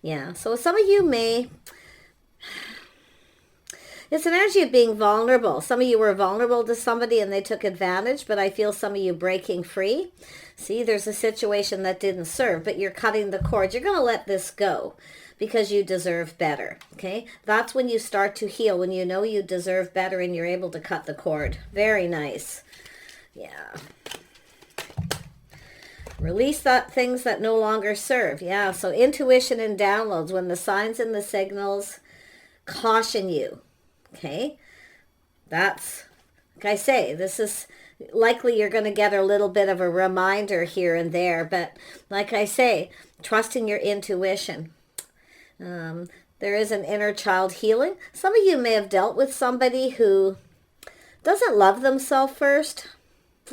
Yeah, so some of you may, it's an energy of being vulnerable. Some of you were vulnerable to somebody and they took advantage, but I feel some of you breaking free. See, there's a situation that didn't serve, but you're cutting the cord. You're going to let this go because you deserve better, okay? That's when you start to heal, when you know you deserve better and you're able to cut the cord. Very nice. Yeah. Release that things that no longer serve. Yeah, so intuition and downloads, when the signs and the signals caution you. Okay, that's, like I say, this is likely you're going to get a little bit of a reminder here and there, but like I say, trusting your intuition. There is an inner child healing. Some of you may have dealt with somebody who doesn't love themselves first,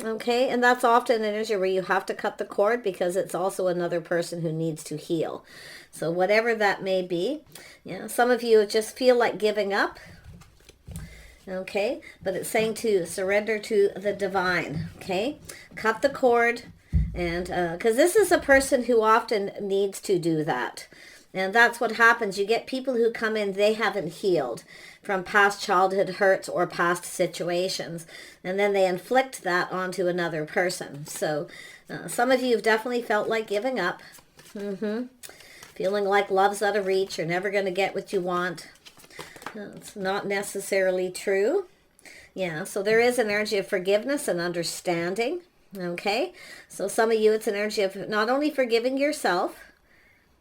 okay, and that's often an issue where you have to cut the cord because it's also another person who needs to heal. So whatever that may be, yeah, some of you just feel like giving up. Okay, but it's saying to surrender to the divine. Okay, cut the cord, and because this is a person who often needs to do that, and that's what happens. You get people who come in, they haven't healed from past childhood hurts or past situations, and then they inflict that onto another person. So some of you have definitely felt like giving up, feeling like love's out of reach, you're never going to get what you want. It's not necessarily true. Yeah, so there is an energy of forgiveness and understanding. Okay, so some of you, it's an energy of not only forgiving yourself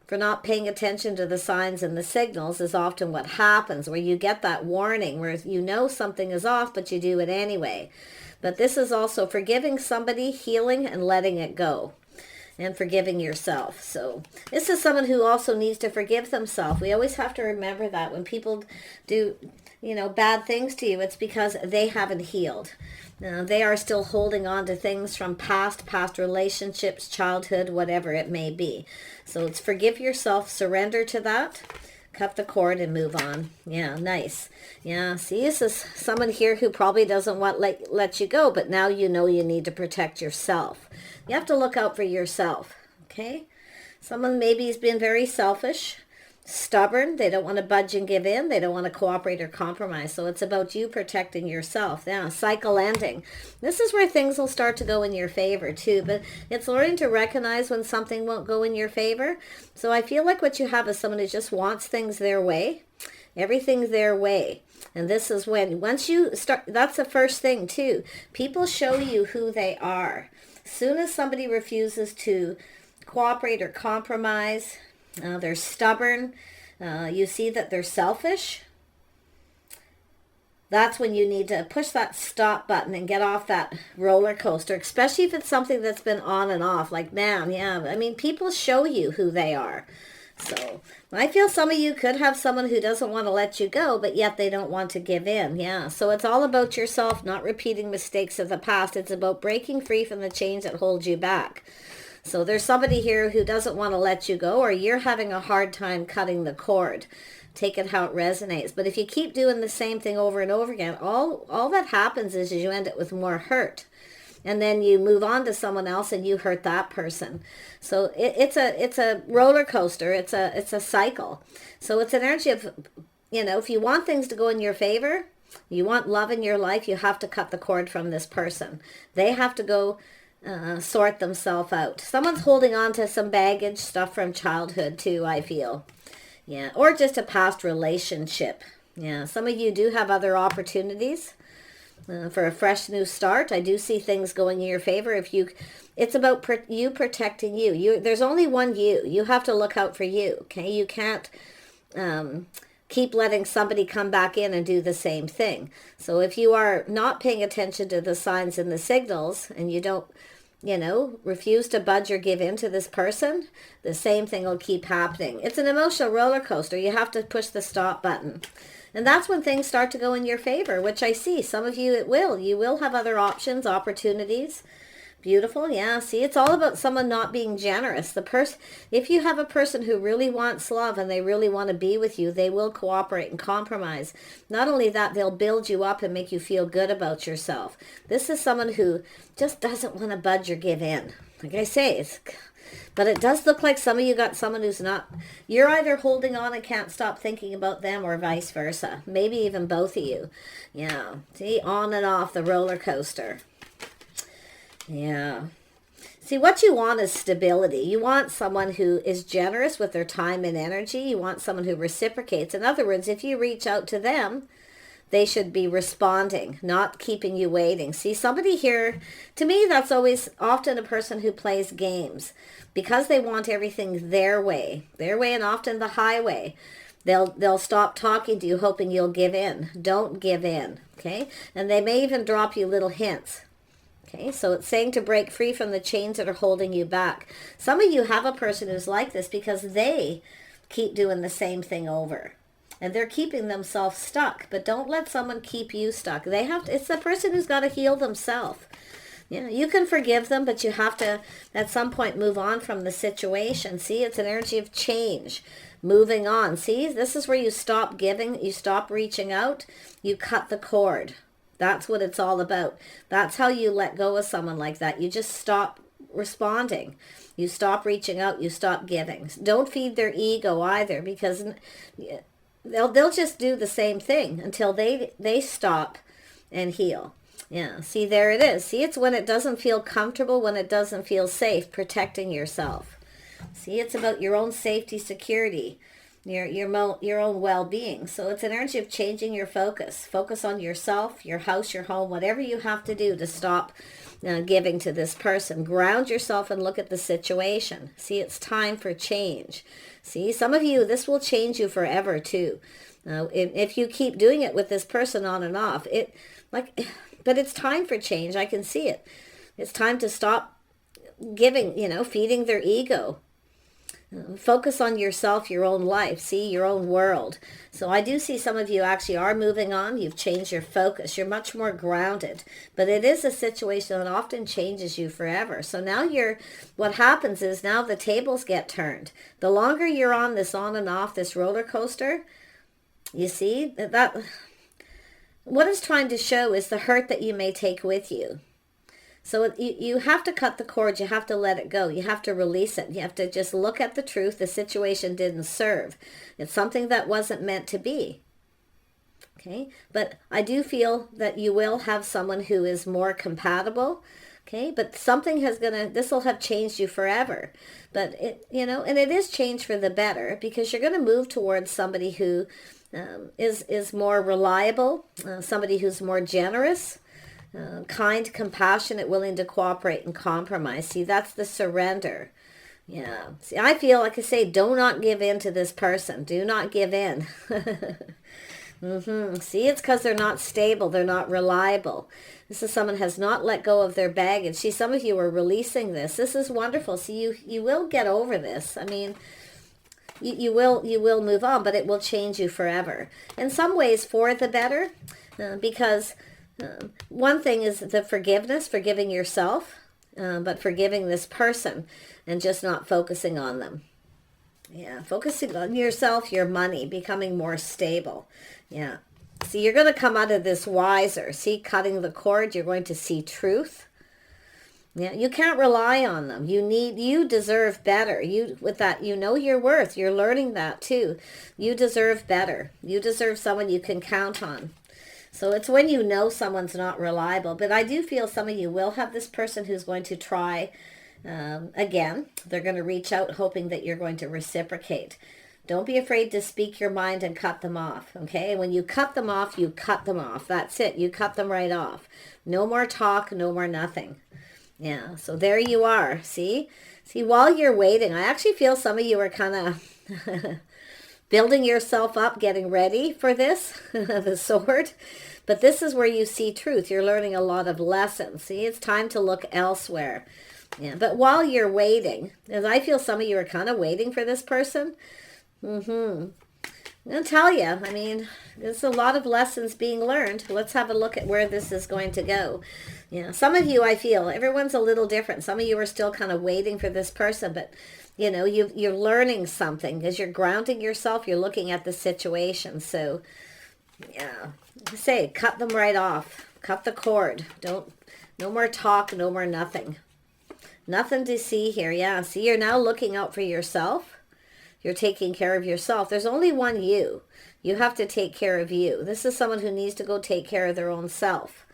for not paying attention to the signs and the signals is often what happens, where you get that warning where you know something is off, but you do it anyway. But this is also forgiving somebody, healing, and letting it go. And forgiving yourself. So this is someone who also needs to forgive themselves. We always have to remember that when people do, bad things to you, it's because they haven't healed. They are still holding on to things from past relationships, childhood, whatever it may be. So it's forgive yourself, surrender to that, cut the cord and move on. Yeah, nice. Yeah, see, this is someone here who probably doesn't want let you go, but now you know you need to protect yourself. You have to look out for yourself, okay? Someone maybe has been very selfish, stubborn. They don't want to budge and give in. They don't want to cooperate or compromise. So it's about you protecting yourself. Yeah, cycle ending. This is where things will start to go in your favor too, but it's learning to recognize when something won't go in your favor. So I feel like what you have is someone who just wants things their way. Everything's their way. And this is when, once you start, that's the first thing too. People show you who they are. As soon as somebody refuses to cooperate or compromise, they're stubborn, you see that they're selfish, that's when you need to push that stop button and get off that roller coaster, especially if it's something that's been on and off. Like, man, yeah, I mean, people show you who they are. So I feel some of you could have someone who doesn't want to let you go, but yet they don't want to give in. Yeah, so it's all about yourself, not repeating mistakes of the past. It's about breaking free from the chains that hold you back. So there's somebody here who doesn't want to let you go, or you're having a hard time cutting the cord. Take it how it resonates. But if you keep doing the same thing over and over again, all that happens is you end up with more hurt. And then you move on to someone else and you hurt that person. So it's a roller coaster. It's a cycle. So it's an energy of, if you want things to go in your favor, you want love in your life, you have to cut the cord from this person. They have to go sort themselves out. Someone's holding on to some baggage, stuff from childhood too, I feel. Yeah, or just a past relationship. Yeah, some of you do have other opportunities. For a fresh new start. I do see things going in your favor. It's about you protecting you. There's only one you. You have to look out for you. Okay, you can't keep letting somebody come back in and do the same thing. So if you are not paying attention to the signs and the signals, and you don't, refuse to budge or give in to this person, the same thing will keep happening. It's an emotional roller coaster. You have to push the stop button. And that's when things start to go in your favor, which I see. Some of you, it will. You will have other options, opportunities. Beautiful. Yeah. See, it's all about someone not being generous. If you have a person who really wants love and they really want to be with you, they will cooperate and compromise. Not only that, they'll build you up and make you feel good about yourself. This is someone who just doesn't want to budge or give in. Like I say, but it does look like some of you got someone who's not, you're either holding on and can't stop thinking about them or vice versa. Maybe even both of you. Yeah. See, on and off the roller coaster. Yeah. See, what you want is stability. You want someone who is generous with their time and energy. You want someone who reciprocates. In other words, if you reach out to them, they should be responding, not keeping you waiting. See, somebody here, to me, that's always often a person who plays games because they want everything their way and often the highway. They'll stop talking to you hoping you'll give in. Don't give in, okay? And they may even drop you little hints. Okay, so it's saying to break free from the chains that are holding you back. Some of you have a person who's like this because they keep doing the same thing over. And they're keeping themselves stuck. But don't let someone keep you stuck. It's the person who's got to heal themselves. Yeah, you can forgive them, but you have to, at some point, move on from the situation. See, it's an energy of change. Moving on. See, this is where you stop giving, you stop reaching out, you cut the cord. That's what it's all about. That's how you let go of someone like that. You just stop responding. You stop reaching out. You stop giving. Don't feed their ego either, because they'll just do the same thing until they stop and heal. Yeah, see, there it is. See, it's when it doesn't feel comfortable, when it doesn't feel safe, protecting yourself. See, it's about your own safety, security, your own well-being. So it's an energy of changing your focus. Focus on yourself, your house, your home, whatever you have to do to stop giving to this person. Ground yourself and look at the situation. See, it's time for change. See, some of you, this will change you forever too. If you keep doing it with this person on and off, but it's time for change. I can see it. It's time to stop giving, feeding their ego. Focus on yourself, your own life, see, your own world. So I do see some of you actually are moving on. You've changed your focus. You're much more grounded. But it is a situation that often changes you forever. So now what happens is now the tables get turned. The longer you're on this on and off, this roller coaster, you see, that what it's trying to show is the hurt that you may take with you. So you have to cut the cord. You have to let it go. You have to release it. You have to just look at the truth. The situation didn't serve. It's something that wasn't meant to be. Okay? But I do feel that you will have someone who is more compatible. Okay? But this will have changed you forever. But and it is changed for the better, because you're going to move towards somebody who is more reliable, somebody who's more generous, kind, compassionate, willing to cooperate and compromise. See, that's the surrender. Yeah. See, I feel, like I say, do not give in to this person. Do not give in. See, it's because they're not stable. They're not reliable. This is someone has not let go of their baggage. See, some of you are releasing this. This is wonderful. See, you will get over this. I mean, you will move on, but it will change you forever. In some ways for the better, because one thing is the forgiveness, forgiving yourself, but forgiving this person and just not focusing on them. Yeah, focusing on yourself, your money, becoming more stable. Yeah. See, you're going to come out of this wiser. See, cutting the cord, you're going to see truth. Yeah, you can't rely on them. You deserve better. With that, you know your worth. You're learning that too. You deserve better. You deserve someone you can count on. So it's when you know someone's not reliable. But I do feel some of you will have this person who's going to try again. They're going to reach out hoping that you're going to reciprocate. Don't be afraid to speak your mind and cut them off, okay? When you cut them off, you cut them off. That's it. You cut them right off. No more talk, no more nothing. Yeah, so there you are. See, while you're waiting, I actually feel some of you are kind of building yourself up, getting ready for this, the sword. But this is where you see truth. You're learning a lot of lessons. See, it's time to look elsewhere. Yeah, but while you're waiting, as I feel some of you are kind of waiting for this person, I'll tell you, I mean, there's a lot of lessons being learned. Let's have a look at where this is going to go. Yeah, some of you, I feel, everyone's a little different. Some of you are still kind of waiting for this person, but, you know, you're learning something. As you're grounding yourself, you're looking at the situation. So, yeah, say, cut them right off. Cut the cord. No more talk, no more nothing. Nothing to see here. Yeah, see, you're now looking out for yourself. You're taking care of yourself. There's only one you. You have to take care of you. This is someone who needs to go take care of their own self.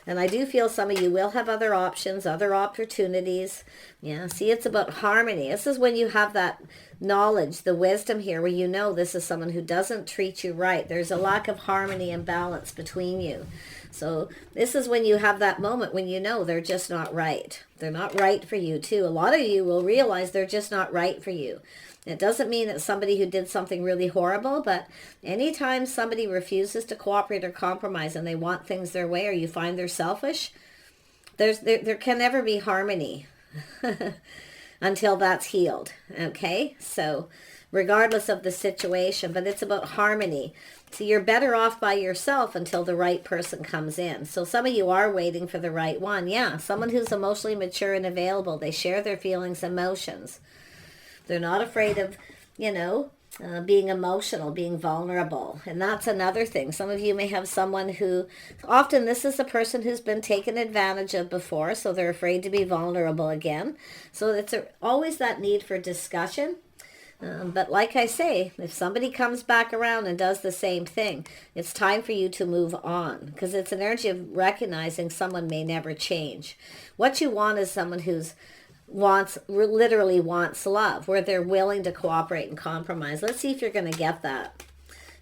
And I do feel some of you will have other options, other opportunities. Yeah, see, it's about harmony. This is when you have that knowledge, the wisdom here, where you know this is someone who doesn't treat you right. There's a lack of harmony and balance between you. So this is when you have that moment when you know they're just not right. They're not right for you too. A lot of you will realize they're just not right for you. It doesn't mean it's somebody who did something really horrible, but anytime somebody refuses to cooperate or compromise and they want things their way, or you find they're selfish, there can never be harmony until that's healed. Okay? So regardless of the situation, but it's about harmony. So you're better off by yourself until the right person comes in. So some of you are waiting for the right one. Yeah, someone who's emotionally mature and available. They share their feelings, emotions. They're not afraid of, you know, being emotional, being vulnerable. And that's another thing. Some of you may have someone who, often this is a person who's been taken advantage of before, so they're afraid to be vulnerable again. So it's always that need for discussion. But like I say, if somebody comes back around and does the same thing, it's time for you to move on, because it's an energy of recognizing someone may never change. What you want is someone who's literally wants love, where they're willing to cooperate and compromise. Let's see if you're going to get that.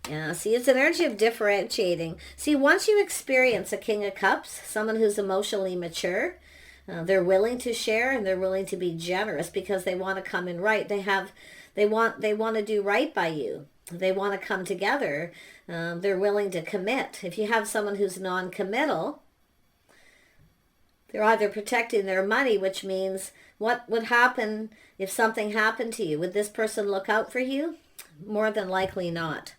Yeah, see, it's an energy of differentiating. See, once you experience a King of Cups, someone who's emotionally mature, they're willing to share and they're willing to be generous because they want to come in right. They want to do right by you. They want to come together. They're willing to commit. If you have someone who's non-committal, they're either protecting their money, which means what would happen if something happened to you? Would this person look out for you? More than likely not.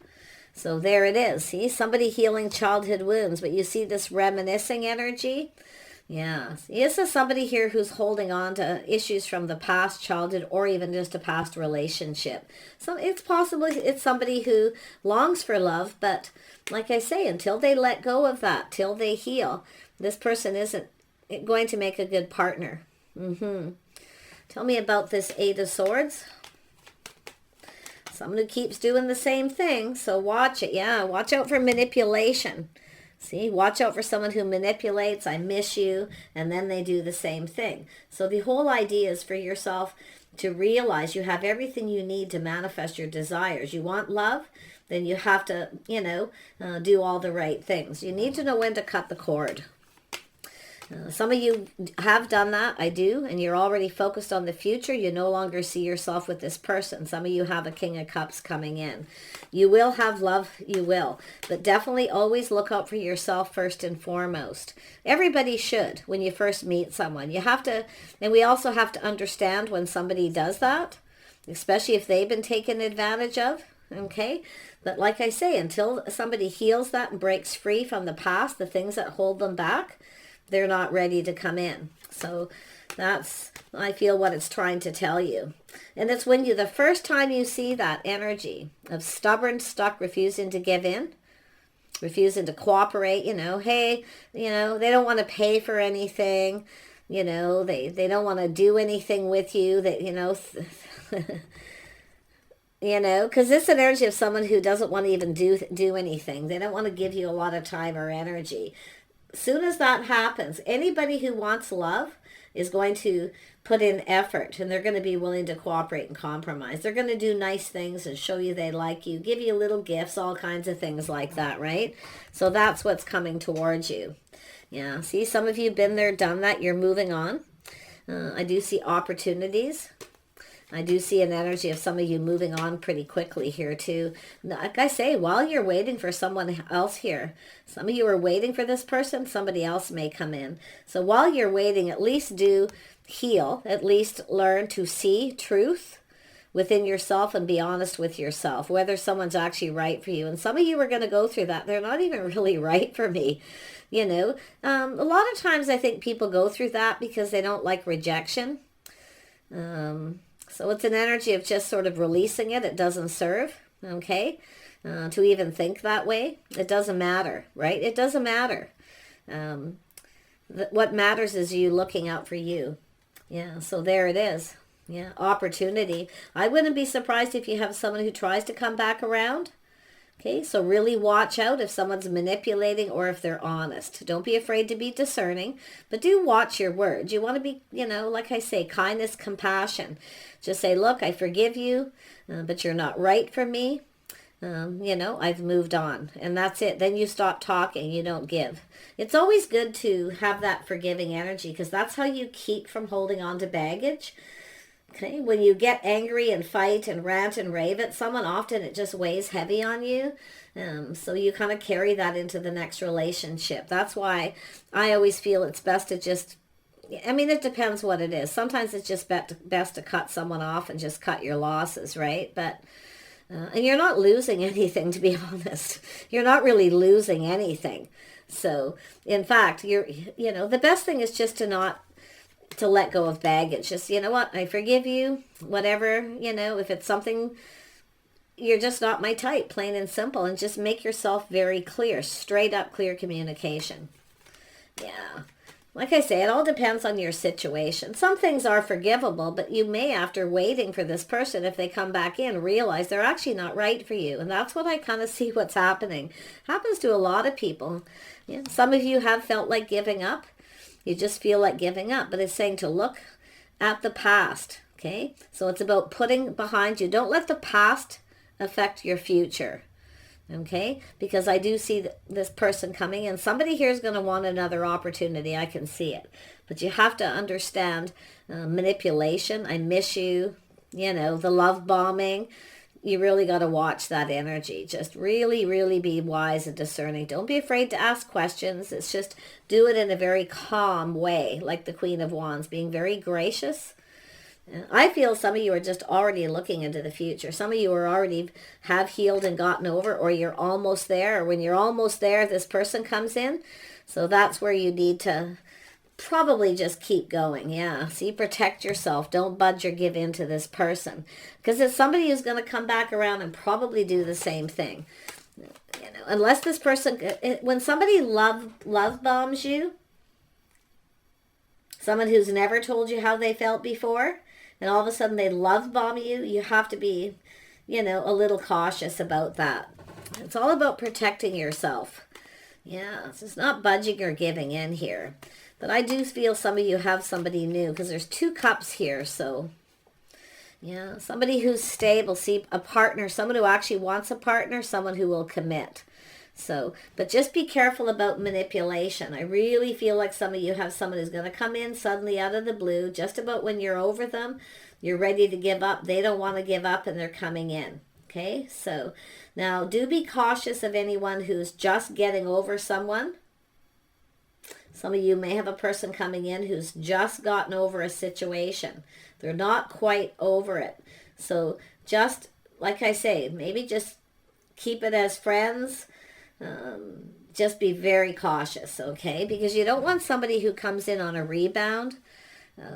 So there it is. See, somebody healing childhood wounds, but you see this reminiscing energy? Yeah. This is somebody here who's holding on to issues from the past childhood or even just a past relationship. So it's possibly it's somebody who longs for love, but like I say, until they let go of that, till they heal, this person isn't going to make a good partner. Tell me about this Eight of Swords. Someone who keeps doing the same thing, so watch it. Yeah, watch out for manipulation. See, watch out for someone who manipulates, I miss you, and then they do the same thing. So the whole idea is for yourself to realize you have everything you need to manifest your desires. You want love? Then you have to, do all the right things. You need to know when to cut the cord. Some of you have done that, I do, and you're already focused on the future. You no longer see yourself with this person. Some of you have a King of Cups coming in. You will have love, you will, but definitely always look out for yourself first and foremost. Everybody should when you first meet someone. You have to, and we also have to understand when somebody does that, especially if they've been taken advantage of, okay? But like I say, until somebody heals that and breaks free from the past, the things that hold them back, they're not ready to come in. So that's, I feel, what it's trying to tell you. And it's when the first time you see that energy of stubborn, stuck, refusing to give in, refusing to cooperate, hey, they don't want to pay for anything, they don't want to do anything with you, that, because it's an energy of someone who doesn't want to even do anything. They don't want to give you a lot of time or energy. Soon as that happens, anybody who wants love is going to put in effort, and they're going to be willing to cooperate and compromise. They're going to do nice things and show you they like you, give you little gifts, all kinds of things like that, right? So that's what's coming towards you. Yeah, see, some of you have been there, done that. You're moving on. I do see opportunities. I do see an energy of some of you moving on pretty quickly here too. Like I say, while you're waiting for someone else here, some of you are waiting for this person, somebody else may come in. So while you're waiting, at least do heal, at least learn to see truth, within yourself and be honest with yourself, whether someone's actually right for you. And some of you are going to go through that. They're not even really right for me. You know, a lot of times I think people go through that because they don't like rejection. So it's an energy of just sort of releasing it. It doesn't serve, okay, to even think that way. It doesn't matter, right? It doesn't matter. What matters is you looking out for you. Yeah, so there it is. Yeah, opportunity. I wouldn't be surprised if you have someone who tries to come back around. Okay, so really watch out if someone's manipulating or if they're honest. Don't be afraid to be discerning, but do watch your words. You want to be, you know, like I say, kindness, compassion. Just say, look, I forgive you, but you're not right for me. You know, I've moved on, and that's it. Then you stop talking, you don't give. It's always good to have that forgiving energy because that's how you keep from holding on to baggage. Okay, when you get angry and fight and rant and rave at someone, often it just weighs heavy on you. So you kind of carry that into the next relationship. That's why I always feel it's best to just, I mean, it depends what it is. Sometimes it's just best to cut someone off and just cut your losses, right? But, and you're not losing anything, to be honest. You're not really losing anything. So, in fact, you know, the best thing is just to let go of baggage. Just, you know what, I forgive you, whatever, you know, if it's something, you're just not my type, plain and simple, and just make yourself very clear, straight up clear communication. Yeah. Like I say, it all depends on your situation. Some things are forgivable, but you may, after waiting for this person, if they come back in, realize they're actually not right for you. And that's what I kind of see what's happening. Happens to a lot of people. Yeah. Some of you have felt like giving up. You just feel like giving up, but it's saying to look at the past, okay? So it's about putting behind you. Don't let the past affect your future, okay? Because I do see this person coming in. Somebody here is going to want another opportunity. I can see it. But you have to understand manipulation. I miss you, you know, the love bombing. You really got to watch that energy. Just really, really be wise and discerning. Don't be afraid to ask questions. It's just do it in a very calm way, like the Queen of Wands, being very gracious. I feel some of you are just already looking into the future. Some of you are already have healed and gotten over, or you're almost there. Or when you're almost there, this person comes in. So that's where you need to probably just keep going. Yeah, see, protect yourself. Don't budge or give in to this person, because it's somebody who's going to come back around and probably do the same thing. You know, unless this person, when somebody love bombs you, someone who's never told you how they felt before, and all of a sudden they love bomb you, you have to be, you know, a little cautious about that. It's all about protecting yourself. Yeah, it's not budging or giving in here. But I do feel some of you have somebody new, because there's 2 cups here. So, yeah, somebody who's stable. See, a partner, someone who actually wants a partner, someone who will commit. So, but just be careful about manipulation. I really feel like some of you have someone who's going to come in suddenly out of the blue, just about when you're over them, you're ready to give up. They don't want to give up and they're coming in. Okay, so now do be cautious of anyone who's just getting over someone. Some of you may have a person coming in who's just gotten over a situation. They're not quite over it. So just, like I say, maybe just keep it as friends. Just be very cautious, okay? Because you don't want somebody who comes in on a rebound,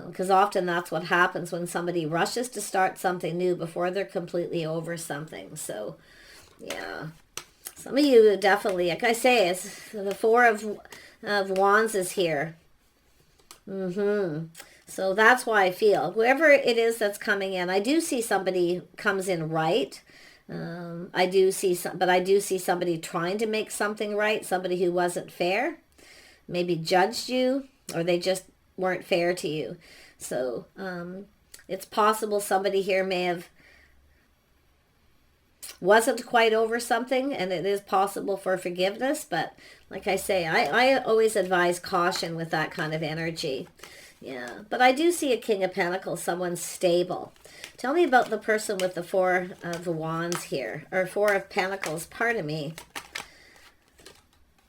because often that's what happens when somebody rushes to start something new before they're completely over something. So, yeah. Some of you definitely, like I say, it's the 4 of Wands is here. So that's why I feel whoever it is that's coming in, I do see somebody comes in right. I do see somebody trying to make something right. Somebody who wasn't fair, maybe judged you, or they just weren't fair to you. So it's possible somebody here may have wasn't quite over something, and it is possible for forgiveness. But like I say, I always advise caution with that kind of energy. Yeah, but I do see a King of Pentacles, someone stable. Tell me about the person with the 4 of Wands here, or 4 of Pentacles, pardon me.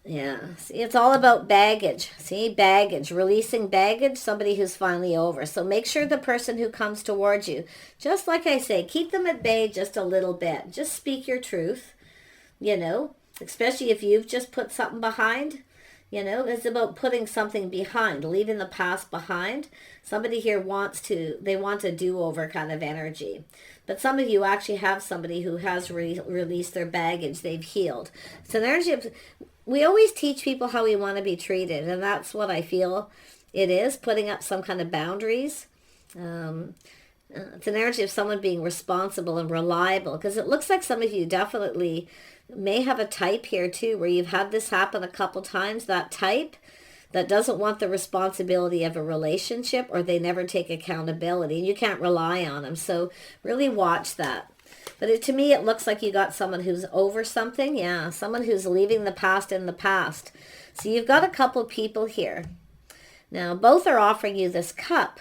Yeah, see, it's all about baggage. See, baggage, releasing baggage, somebody who's finally over. So make sure the person who comes towards you, just like I say, keep them at bay just a little bit. Just speak your truth, you know, especially if you've just put something behind. You know, it's about putting something behind, leaving the past behind. Somebody here they want a do-over kind of energy. But some of you actually have somebody who has released their baggage. They've healed. It's an energy of, we always teach people how we want to be treated. And that's what I feel it is, putting up some kind of boundaries. It's an energy of someone being responsible and reliable. Because it looks like some of you definitely may have a type here too, where you've had this happen a couple times. That type that doesn't want the responsibility of a relationship, or they never take accountability, and you can't rely on them. So really watch that. But to me, it looks like you got someone who's over something. Yeah, someone who's leaving the past in the past. So you've got a couple people here. Now, both are offering you this cup.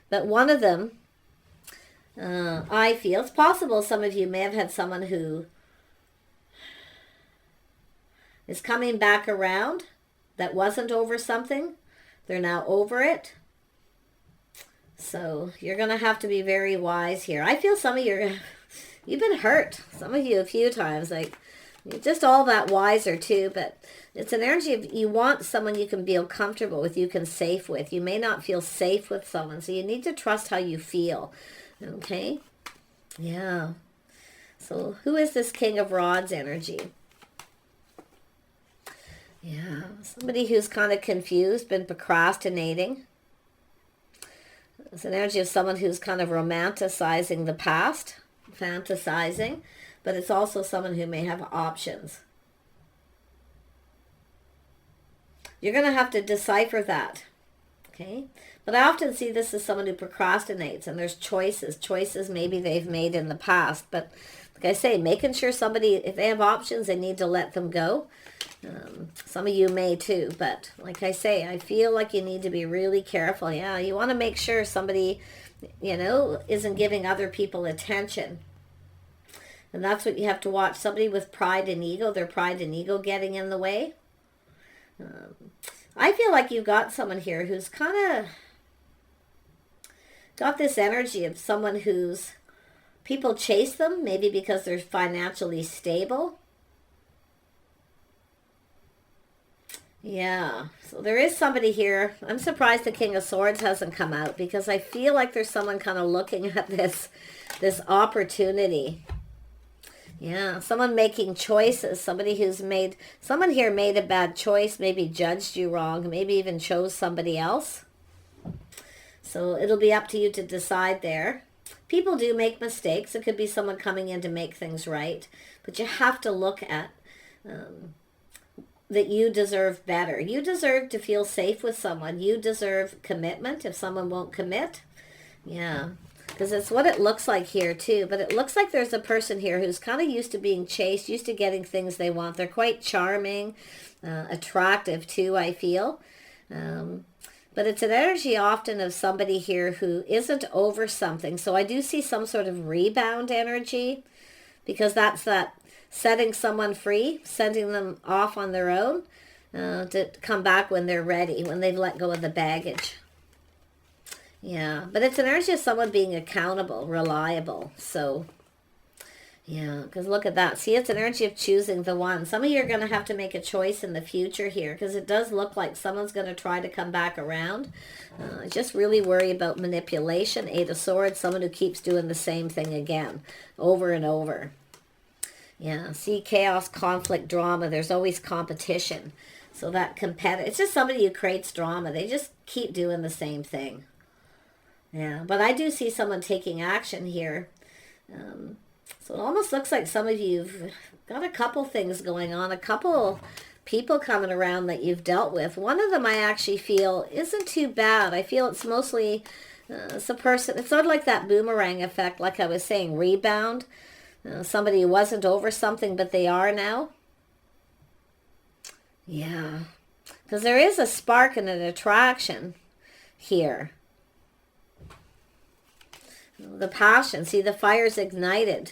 But one of them, I feel, it's possible some of you may have had someone who is coming back around that wasn't over something. They're now over it. So you're going to have to be very wise here. I feel some of you, you've been hurt. Some of you a few times. Like, you're just all that wiser too. But it's an energy of, you want someone you can feel comfortable with, you can safe with. You may not feel safe with someone. So you need to trust how you feel. Okay? Yeah. So who is this King of Rods energy? Yeah, somebody who's kind of confused, been procrastinating. It's an energy of someone who's kind of romanticizing the past, fantasizing, but it's also someone who may have options. You're going to have to decipher that, okay? But I often see this as someone who procrastinates, and there's choices maybe they've made in the past. But like I say, making sure somebody, if they have options, they need to let them go. Some of you may too, but like I say, I feel like you need to be really careful. Yeah, you want to make sure somebody, you know, isn't giving other people attention. And that's what you have to watch. Somebody with pride and ego, their pride and ego getting in the way. I feel like you've got someone here who's kind of got this energy of someone who's, people chase them, maybe because they're financially stable. Yeah, so there is somebody here. I'm surprised the King of Swords hasn't come out, because I feel like there's someone kind of looking at this opportunity. Yeah, someone making choices. Somebody who's made, someone here made a bad choice, maybe judged you wrong, maybe even chose somebody else. So it'll be up to you to decide there. People do make mistakes. It could be someone coming in to make things right. But you have to look at that you deserve better. You deserve to feel safe with someone. You deserve commitment if someone won't commit. Yeah, because it's what it looks like here too. But it looks like there's a person here who's kind of used to being chased, used to getting things they want. They're quite charming, attractive too, I feel. But it's an energy often of somebody here who isn't over something. So I do see some sort of rebound energy, because that's that setting someone free, sending them off on their own to come back when they're ready, when they've let go of the baggage. Yeah, but it's an energy of someone being accountable, reliable. So, yeah, because look at that. See, it's an energy of choosing the one. Some of you are going to have to make a choice in the future here, because it does look like someone's going to try to come back around. Just really worry about manipulation. 8 of Swords, someone who keeps doing the same thing again, over and over. Yeah, see, chaos, conflict, drama. There's always competition. So that competitive, it's just somebody who creates drama. They just keep doing the same thing. Yeah, but I do see someone taking action here. So it almost looks like some of you've got a couple things going on, a couple people coming around that you've dealt with. One of them I actually feel isn't too bad. I feel it's mostly it's a person. It's sort of like that boomerang effect, like I was saying, rebound. Somebody who wasn't over something, but they are now. Yeah, because there is a spark and an attraction here. The passion, see, the fire's ignited.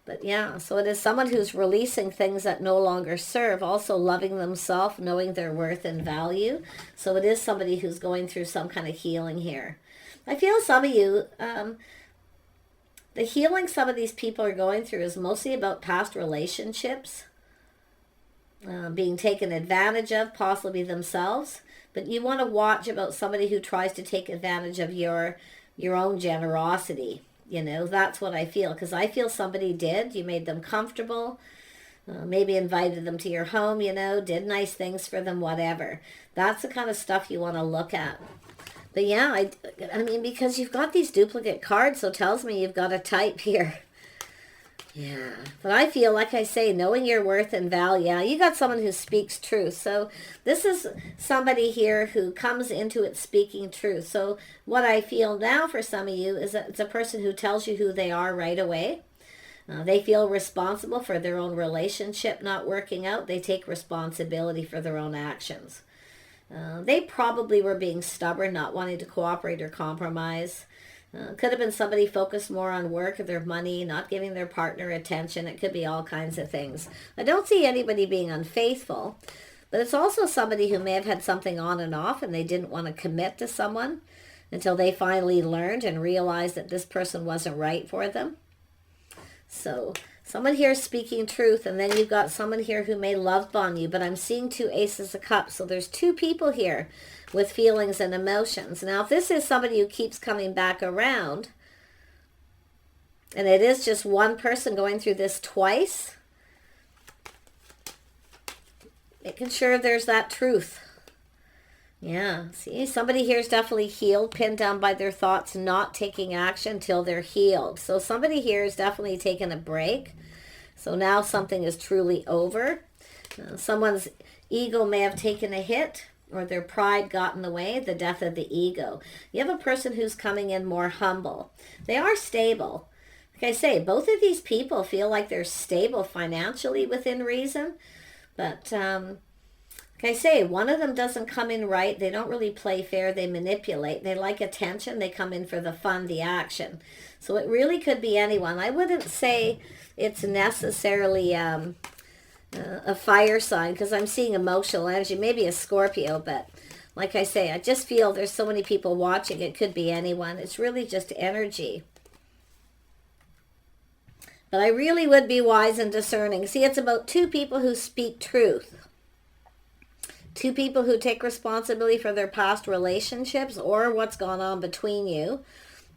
But yeah, so it is someone who's releasing things that no longer serve, also loving themselves, knowing their worth and value. So it is somebody who's going through some kind of healing here. I feel some of you, the healing some of these people are going through is mostly about past relationships, being taken advantage of, possibly themselves. But you want to watch about somebody who tries to take advantage of your own generosity. You know, that's what I feel, because I feel somebody did. You made them comfortable, maybe invited them to your home, you know, did nice things for them, whatever. That's the kind of stuff you want to look at. But yeah, I mean, because you've got these duplicate cards, so it tells me you've got a type here. Yeah, but I feel, like I say, knowing your worth and value. Yeah, you got someone who speaks truth. So this is somebody here who comes into it speaking truth. So what I feel now for some of you is that it's a person who tells you who they are right away. They feel responsible for their own relationship not working out. They take responsibility for their own actions. They probably were being stubborn, not wanting to cooperate or compromise. Could have been somebody focused more on work or their money, not giving their partner attention. It could be all kinds of things. I don't see anybody being unfaithful, but it's also somebody who may have had something on and off and they didn't want to commit to someone until they finally learned and realized that this person wasn't right for them. So someone here is speaking truth, and then you've got someone here who may love bomb you, but I'm seeing 2 aces of cups. So there's 2 people here with feelings and emotions. Now, if this is somebody who keeps coming back around, and it is just one person going through this twice, making sure there's that truth. Yeah, see, somebody here is definitely healed, pinned down by their thoughts, not taking action till they're healed. So somebody here is definitely taking a break. So now something is truly over. Someone's ego may have taken a hit, or their pride got in the way, the death of the ego. You have a person who's coming in more humble. They are stable. Like I say, both of these people feel like they're stable financially within reason, but like I say, one of them doesn't come in right. They don't really play fair. They manipulate. They like attention. They come in for the fun, the action. So it really could be anyone. I wouldn't say it's necessarily a fire sign, because I'm seeing emotional energy. Maybe a Scorpio, but like I say, I just feel there's so many people watching. It could be anyone. It's really just energy. But I really would be wise and discerning. See, it's about 2 people who speak truth. 2 people who take responsibility for their past relationships or what's gone on between you,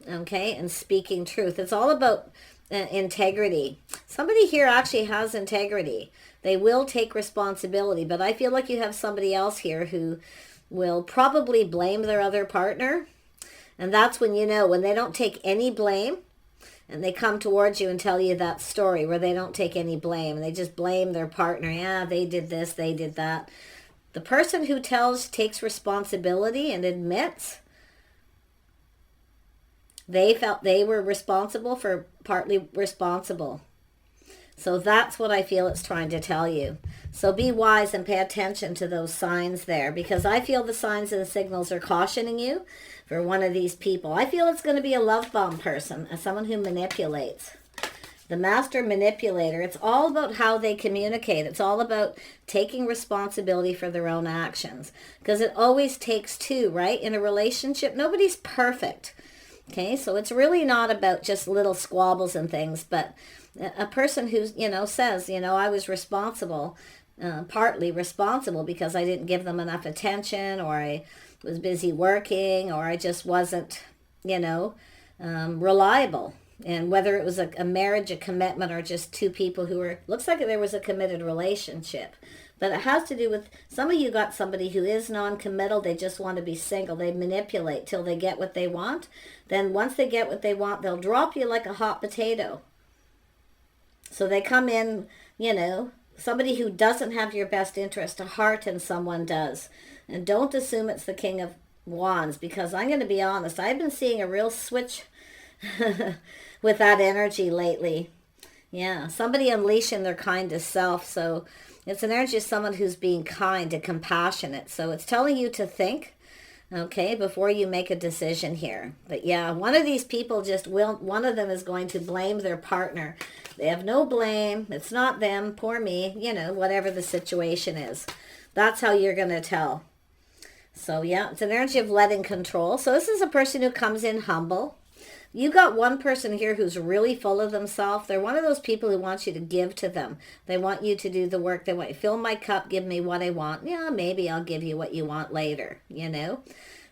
okay, and speaking truth. It's all about integrity. Somebody here actually has integrity. They will take responsibility, but I feel like you have somebody else here who will probably blame their other partner, and that's when you know, when they don't take any blame, and they come towards you and tell you that story where they don't take any blame, and they just blame their partner. Yeah, they did this, they did that. The person who takes responsibility and admits they felt they were responsible for partly responsible. So that's what I feel it's trying to tell you. So be wise and pay attention to those signs there, because I feel the signs and the signals are cautioning you for one of these people. I feel it's going to be a love bomb person, someone who manipulates. The master manipulator, it's all about how they communicate. It's all about taking responsibility for their own actions. Because it always takes 2, right? In a relationship, nobody's perfect. Okay, so it's really not about just little squabbles and things, but a person who, says, I was responsible, partly responsible because I didn't give them enough attention, or I was busy working, or I just wasn't, reliable. And whether it was a marriage, a commitment, or just 2 people who were, looks like there was a committed relationship. But it has to do with, some of you got somebody who is non-committal. They just want to be single. They manipulate till they get what they want. Then once they get what they want, they'll drop you like a hot potato. So they come in, somebody who doesn't have your best interest at heart, and someone does. And don't assume it's the King of Wands, because I'm going to be honest, I've been seeing a real switch with that energy lately. Yeah, somebody unleashing their kindest self. So it's an energy of someone who's being kind and compassionate. So it's telling you to think okay, before you make a decision here. But yeah, one of these people one of them is going to blame their partner. They have no blame. It's not them, poor me, you know, whatever the situation is. That's how you're going to tell. So yeah, it's an energy of letting control. So this is a person who comes in humble. You got one person here who's really full of themselves. They're one of those people who wants you to give to them. They want you to do the work. They want you, fill my cup, give me what I want. Yeah, maybe I'll give you what you want later, you know.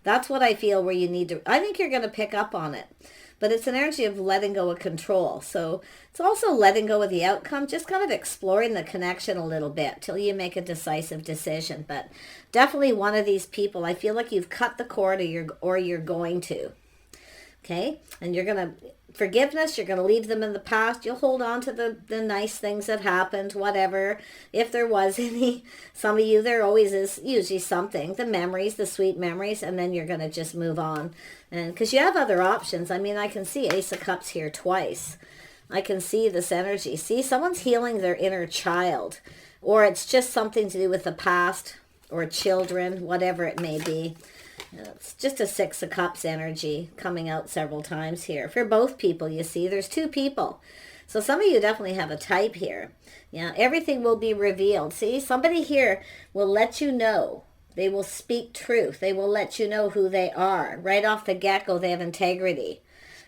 That's what I feel where you need to, I think you're going to pick up on it. But it's an energy of letting go of control. So it's also letting go of the outcome, just kind of exploring the connection a little bit till you make a decisive decision. But definitely one of these people, I feel like you've cut the cord or you're going to. Okay, and you're going to, forgiveness, you're going to leave them in the past. You'll hold on to the nice things that happened, whatever, if there was any. Some of you, there always is usually something, the memories, the sweet memories, and then you're going to just move on. And because you have other options. I mean, I can see Ace of Cups here twice. I can see this energy. See, someone's healing their inner child, or it's just something to do with the past or children, whatever it may be. It's just a Six of Cups energy coming out several times here. For both people, you see, there's two people. So some of you definitely have a type here. Yeah, everything will be revealed. See, somebody here will let you know. They will speak truth. They will let you know who they are. Right off the get-go, they have integrity.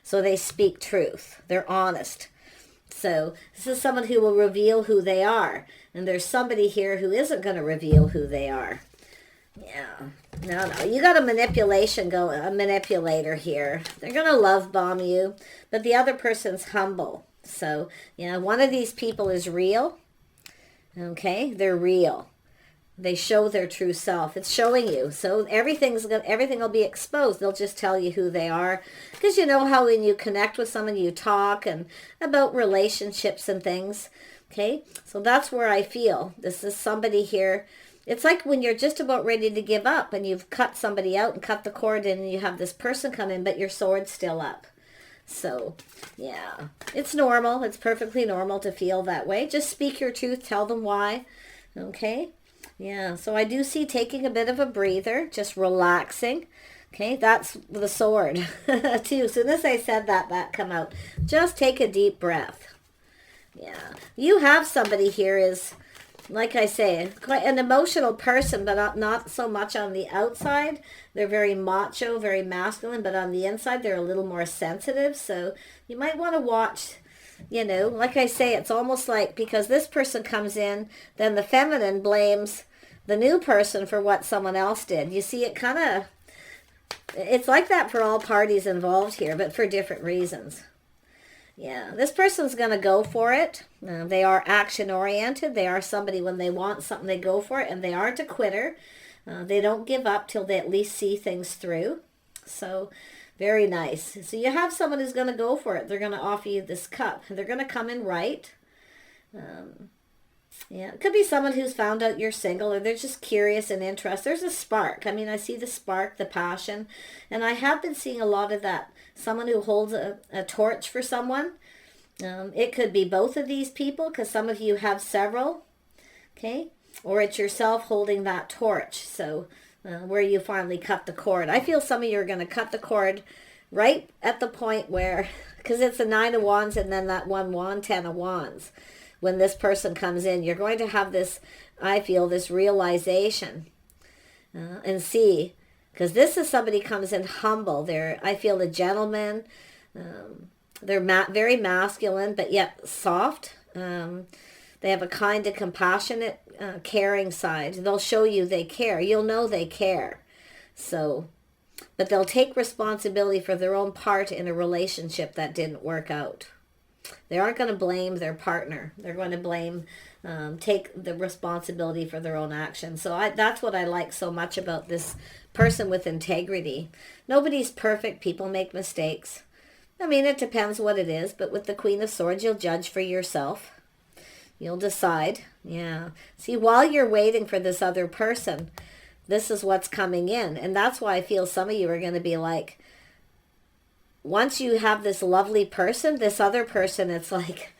So they speak truth. They're honest. So this is someone who will reveal who they are. And there's somebody here who isn't going to reveal who they are. Yeah. No, you got a manipulator here. They're going to love bomb you, but the other person's humble. So, yeah, one of these people is real. Okay, they're real. They show their true self. It's showing you. So everything will be exposed. They'll just tell you who they are. Because you know how when you connect with someone, you talk and about relationships and things. Okay, so that's where I feel. This is somebody here. It's like when you're just about ready to give up and you've cut somebody out and cut the cord in and you have this person come in, but your sword's still up. So, yeah, it's normal. It's perfectly normal to feel that way. Just speak your truth. Tell them why. Okay? Yeah, so I do see taking a bit of a breather, just relaxing. Okay, that's the sword, too. As soon as I said that, that come out. Just take a deep breath. Yeah, you have somebody here is... Like I say, quite an emotional person, but not so much on the outside. They're very macho, very masculine, but on the inside, they're a little more sensitive. So you might want to watch, you know, like I say, it's almost like because this person comes in, then the feminine blames the new person for what someone else did. You see, it kind of, it's like that for all parties involved here, but for different reasons. Yeah, this person's going to go for it. They are action-oriented. They are somebody, when they want something, they go for it. And they aren't a quitter. They don't give up till they at least see things through. So, very nice. So you have someone who's going to go for it. They're going to offer you this cup. They're going to come in right. Yeah, it could be someone who's found out you're single, or they're just curious and interested. There's a spark. I mean, I see the spark, the passion. And I have been seeing a lot of that. Someone who holds a torch for someone. It could be both of these people, because some of you have several. Okay? Or it's yourself holding that torch. So, where you finally cut the cord. I feel some of you are going to cut the cord right at the point where, because it's a 9 of Wands and then that one wand, 10 of Wands. When this person comes in, you're going to have this, I feel, this realization. And see, because this is somebody comes in humble. They're, I feel, a gentleman. They're very masculine, but yet soft. They have a kind and compassionate, caring side. They'll show you they care. You'll know they care. So, but they'll take responsibility for their own part in a relationship that didn't work out. They aren't going to blame their partner. They're going to blame, take the responsibility for their own actions. So that's what I like so much about this person with integrity. Nobody's perfect. People make mistakes. I mean, it depends what it is. But with the Queen of Swords, you'll judge for yourself. You'll decide. Yeah. See, while you're waiting for this other person, this is what's coming in. And that's why I feel some of you are going to be like, once you have this lovely person, this other person, it's like,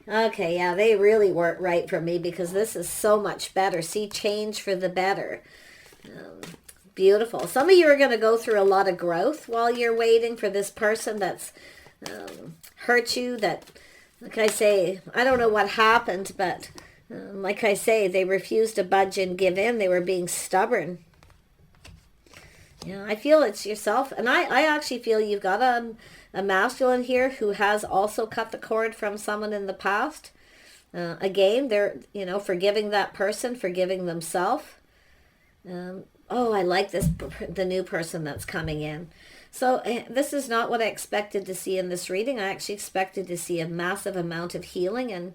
okay, yeah, they really weren't right for me because this is so much better. See, change for the better. Beautiful. Some of you are going to go through a lot of growth while you're waiting for this person that's hurt you, that, like I say, I don't know what happened, but like I say, they refused to budge and give in. They were being stubborn. Yeah, I feel it's yourself. And I actually feel you've got a masculine here who has also cut the cord from someone in the past. Again, they're, forgiving that person, forgiving themselves. Oh, I like the new person that's coming in. So this is not what I expected to see in this reading. I actually expected to see a massive amount of healing, and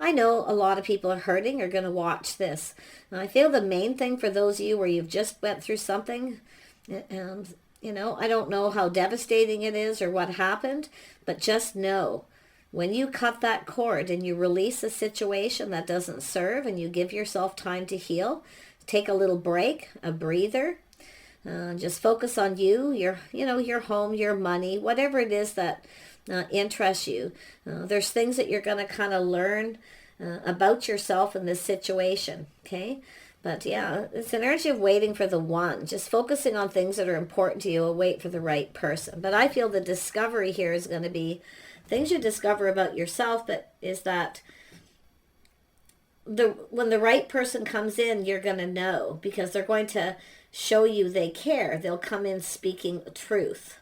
I know a lot of people are hurting, are going to watch this. And I feel the main thing for those of you where you've just went through something, and, I don't know how devastating it is or what happened, but just know when you cut that cord and you release a situation that doesn't serve and you give yourself time to heal, take a little break, a breather, just focus on you, your home, your money, whatever it is that interests you. There's things that you're going to kind of learn about yourself in this situation, okay? But yeah, it's an energy of waiting for the one, just focusing on things that are important to you and wait for the right person. But I feel the discovery here is going to be things you discover about yourself, but is that when the right person comes in, you're going to know, because they're going to show you they care. They'll come in speaking truth.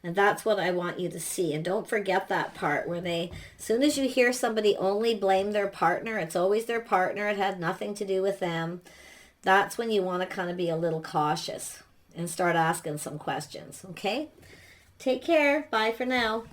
And that's what I want you to see. And don't forget that part where as soon as you hear somebody only blame their partner, it's always their partner, it had nothing to do with them. That's when you want to kind of be a little cautious and start asking some questions, okay? Take care. Bye for now.